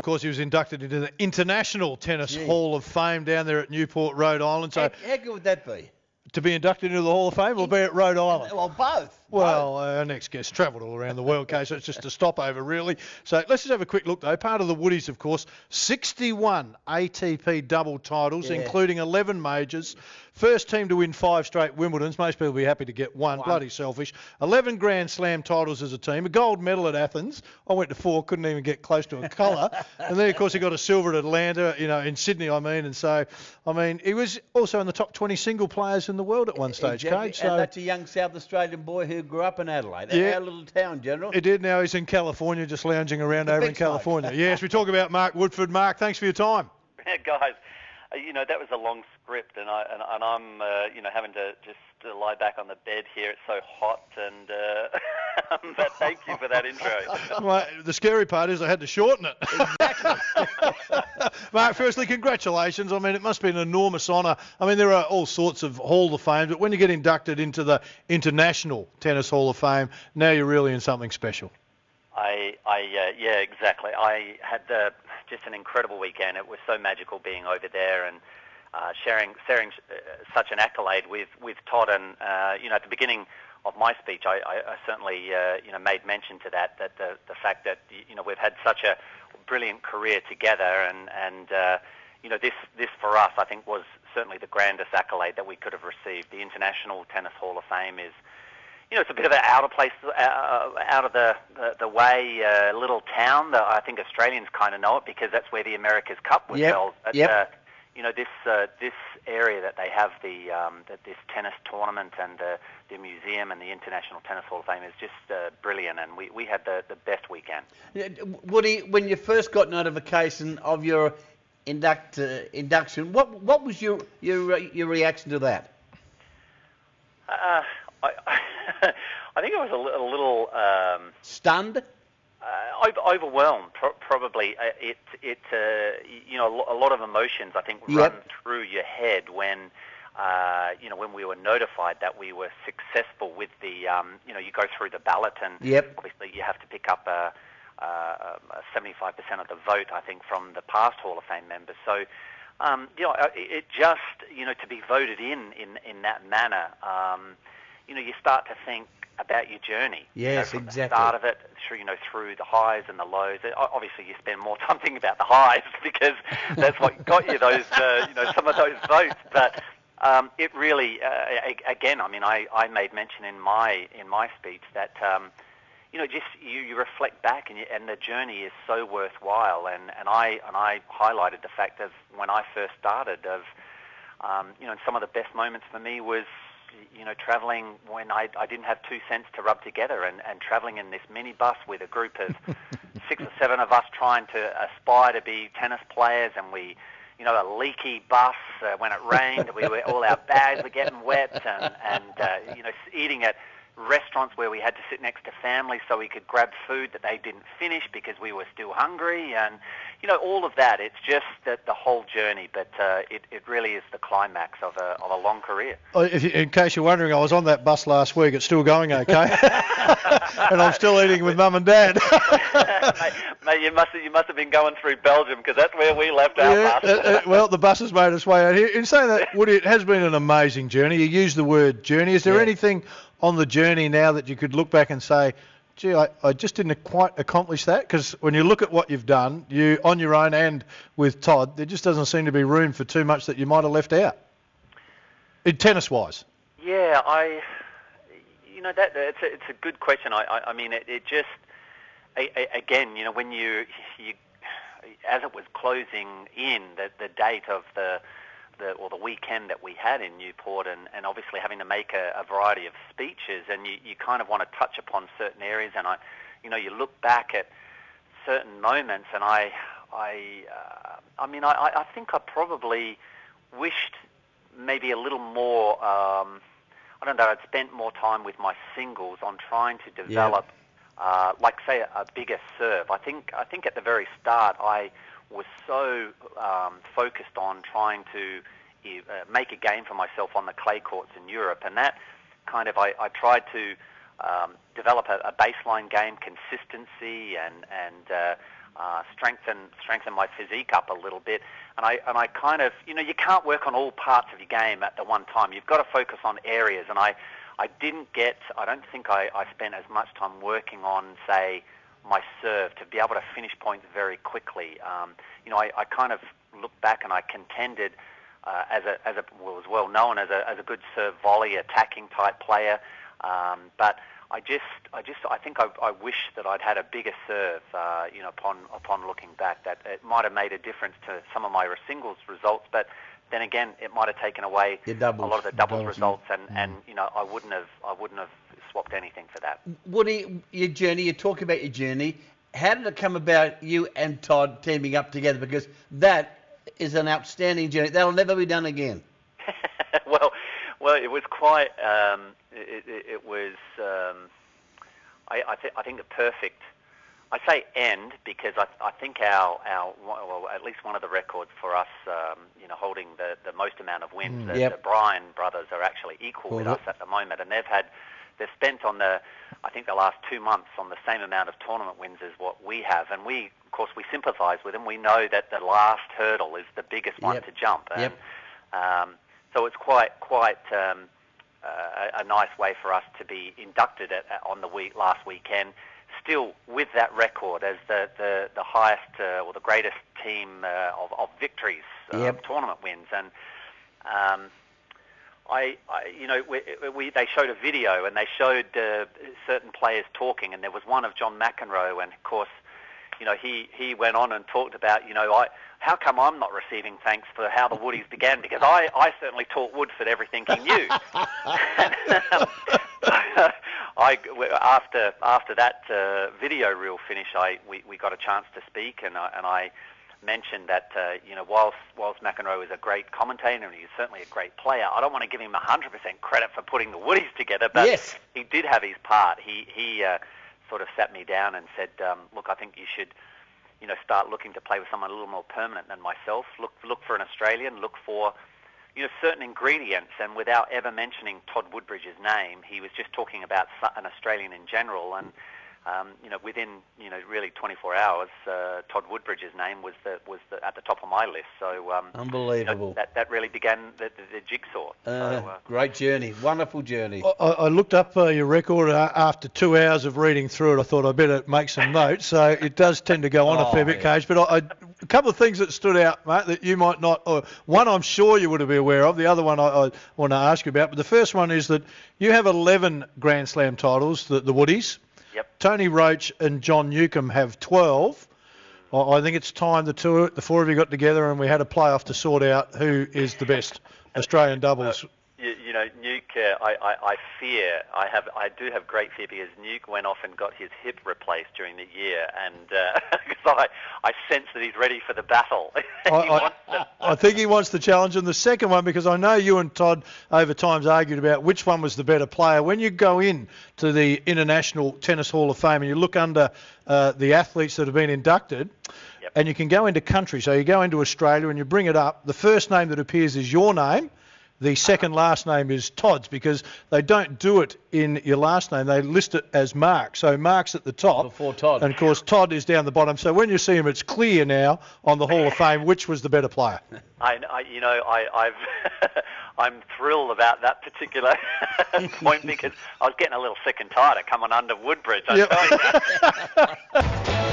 course, he was inducted into the International Tennis Hall of Fame down there at Newport, Rhode Island. So how good would that be? To be inducted into the Hall of Fame or be at Rhode Island? Well, both. Well, our next guest travelled all around the world, so it's just a stopover, really. So let's just have a quick look, though. Part of the Woodies, of course, 61 ATP double titles, including 11 majors. First team to win 5 straight Wimbledons. Most people will be happy to get one. Bloody selfish. 11 Grand Slam titles as a team. A gold medal at Athens. I went to 4, couldn't even get close to a colour. And then, of course, he got a silver at Atlanta, in Sydney, And so, he was also in the top 20 single players in the world at one stage, exactly. Coach. So, and that's a young South Australian boy who grew up in Adelaide, our little town, General. He did. Now he's in California, just lounging around over in California. Yes, we talk about Mark Woodforde. Mark, thanks for your time. Guys, that was a long script, and I'm having to just lie back on the bed here. It's so hot, and but thank you for that intro. Well, the scary part is I had to shorten it. Exactly. Mark, firstly, congratulations. It must be an enormous honour. There are all sorts of Hall of Fame, but when you get inducted into the International Tennis Hall of Fame, now you're really in something special. Yeah, exactly. I had just an incredible weekend. It was so magical being over there and sharing such an accolade with Todd. And at the beginning of my speech, I certainly made mention to that the fact that we've had such a brilliant career together, and this for us I think was certainly the grandest accolade that we could have received. The International Tennis Hall of Fame is. It's a bit of an out of the way little town that I think Australians kind of know it because that's where the America's Cup was held. But, this area that they have this tennis tournament and the museum and the International Tennis Hall of Fame is just brilliant, and we had the best weekend. Woody, when you first got notification of your induction, what was your reaction to that? I think I was a little stunned, overwhelmed. Probably a lot of emotions I think run through your head when we were notified that we were successful with the you go through the ballot and obviously you have to pick up 75% of the vote I think from the past Hall of Fame members. So it just to be voted in that manner. You start to think about your journey. Yes, from exactly. The start of it, through the highs and the lows. Obviously, you spend more time thinking about the highs because that's what got you those, some of those votes. But it really, again, I made mention in my speech that, just you reflect back and the journey is so worthwhile. And I highlighted the fact of when I first started of, and some of the best moments for me was. Travelling when I didn't have 2 cents to rub together and travelling in this minibus with a group of 6 or 7 of us trying to aspire to be tennis players, and we, a leaky bus when it rained, all our bags were getting wet, and eating at restaurants where we had to sit next to families so we could grab food that they didn't finish because we were still hungry, and all of that. It's just the whole journey, but it really is the climax of a long career. In case you're wondering, I was on that bus last week. It's still going okay, and I'm still eating with Mum and Dad. Mate, you must have been going through Belgium because that's where we left our bus. Well, the bus has made its way out here. In saying that, Woody, it has been an amazing journey. You used the word journey. Is there anything on the journey now that you could look back and say, gee, I just didn't quite accomplish that? Because when you look at what you've done, you on your own and with Todd, there just doesn't seem to be room for too much that you might have left out, tennis-wise. Yeah, it's a good question. It just, again, when you as it was closing in the date of the weekend that we had in Newport, and obviously having to make a variety of speeches, and you kind of want to touch upon certain areas, and you look back at certain moments, and I think I probably wished maybe a little more. I'd spent more time with my singles on trying to develop, like say a bigger serve. I think at the very start I was so focused on trying to make a game for myself on the clay courts in Europe, and that kind of I tried to develop a baseline game consistency, and strengthen my physique up a little bit. And I kind of, you can't work on all parts of your game at the one time. You've got to focus on areas. And I don't think I spent as much time working on, say, my serve to be able to finish points very quickly. I kind of look back and I contended was well known as a good serve volley attacking type player, but I think I wish that I'd had a bigger serve. Upon looking back, that it might have made a difference to some of my singles results, but then again, it might have taken away a lot of the doubles results, and I wouldn't have swapped anything for that. Woody, your journey. You talk about your journey. How did it come about, you and Todd teaming up together? Because that is an outstanding journey. That'll never be done again. Well, it was quite. It was. I think the perfect. I say end because I think our at least one of the records for us, holding the most amount of wins. The Bryan brothers are actually equal with us at the moment, and they've spent on the last 2 months on the same amount of tournament wins as what we have, and we, of course, we sympathise with them. We know that the last hurdle is the biggest one to jump, and so it's quite a nice way for us to be inducted on the last weekend, still with that record as the highest or the greatest team of victories, tournament wins, and. They showed a video and they showed certain players talking, and there was one of John McEnroe, and of course, he went on and talked about, how come I'm not receiving thanks for how the Woodies began, because I certainly taught Woodforde everything he knew. After that video reel finish, we got a chance to speak, and I mentioned that whilst McEnroe is a great commentator and he's certainly a great player, I don't want to give him 100% credit for putting the Woodies together, but he did have his part. He sort of sat me down and said, look, I think you should start looking to play with someone a little more permanent than myself. Look for an Australian. Look for certain ingredients. And without ever mentioning Todd Woodbridge's name, he was just talking about an Australian in general. And within really 24 hours, Todd Woodbridge's name was at the top of my list. So unbelievable. That really began the jigsaw. Great journey, wonderful journey. I looked up your record after 2 hours of reading through it. I thought I'd better make some notes. So it does tend to go on a fair bit, Cage. But a couple of things that stood out, mate, that you might not. One I'm sure you would be aware of. The other one I want to ask you about. But the first one is that you have 11 Grand Slam titles, the Woodies. Yep. Tony Roach and John Newcomb have 12. I think it's time the four of you got together and we had a playoff to sort out who is the best Australian doubles. Nuke, I fear, I do have great fear, because Nuke went off and got his hip replaced during the year, and because I sense that he's ready for the battle. I think he wants the challenge. And the second one, because I know you and Todd over times argued about which one was the better player. When you go in to the International Tennis Hall of Fame and you look under the athletes that have been inducted, and you can go into country, so you go into Australia and you bring it up, the first name that appears is your name. The second last name is Todd's, because they don't do it in your last name. They list it as Mark. So Mark's at the top. Before Todd. And, of course, Todd is down the bottom. So when you see him, it's clear now on the Hall of Fame which was the better player. I'm thrilled about that particular point, because I was getting a little sick and tired of coming under Woodbridge. I tell you.